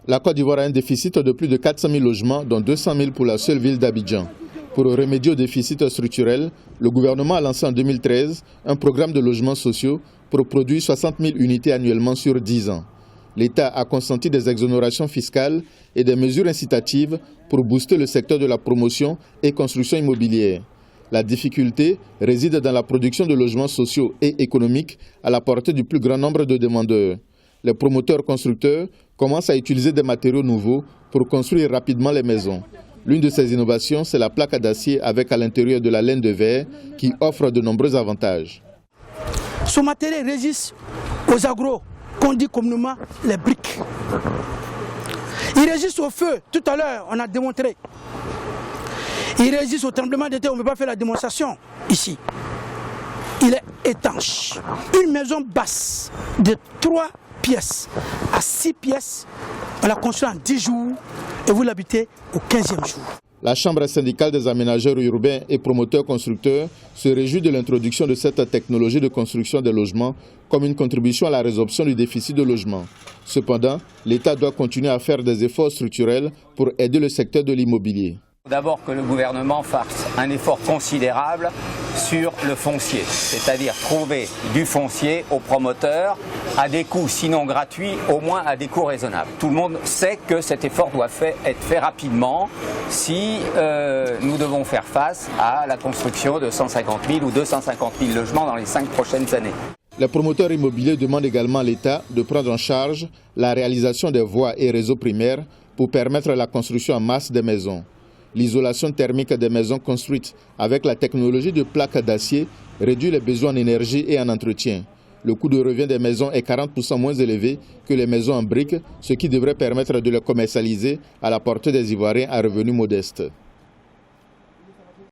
La Côte d'Ivoire a un déficit de plus de 400 000 logements, dont 200 000 pour la seule ville d'Abidjan. Pour remédier au déficit structurel, le gouvernement a lancé en 2013 un programme de logements sociaux pour produire 60 000 unités annuellement sur 10 ans. L'État a consenti des exonérations fiscales et des mesures incitatives pour booster le secteur de la promotion et construction immobilière. La difficulté réside dans la production de logements sociaux et économiques à la portée du plus grand nombre de demandeurs. Les promoteurs constructeurs commencent à utiliser des matériaux nouveaux pour construire rapidement les maisons. L'une de ces innovations, c'est la plaque d'acier avec à l'intérieur de la laine de verre qui offre de nombreux avantages. Ce matériel résiste aux agros, qu'on dit communément les briques. Il résiste au feu, tout à l'heure on a démontré. Il résiste au tremblement de terre, on ne peut pas faire la démonstration ici. Il est étanche. Une maison basse de 3 pièces à 6 pièces, on la construit en 10 jours et vous l'habitez au 15e jour. La Chambre syndicale des aménageurs urbains et promoteurs constructeurs se réjouit de l'introduction de cette technologie de construction des logements comme une contribution à la résorption du déficit de logement. Cependant, l'État doit continuer à faire des efforts structurels pour aider le secteur de l'immobilier. D'abord que le gouvernement fasse un effort considérable sur le foncier, c'est-à-dire trouver du foncier aux promoteurs à des coûts sinon gratuits, au moins à des coûts raisonnables. Tout le monde sait que cet effort doit être fait rapidement si nous devons faire face à la construction de 150 000 ou 250 000 logements dans les 5 prochaines années. Les promoteurs immobiliers demandent également à l'État de prendre en charge la réalisation des voies et réseaux primaires pour permettre la construction en masse des maisons. L'isolation thermique des maisons construites avec la technologie de plaques d'acier réduit les besoins en énergie et en entretien. Le coût de revient des maisons est 40% moins élevé que les maisons en briques, ce qui devrait permettre de les commercialiser à la portée des Ivoiriens à revenus modestes.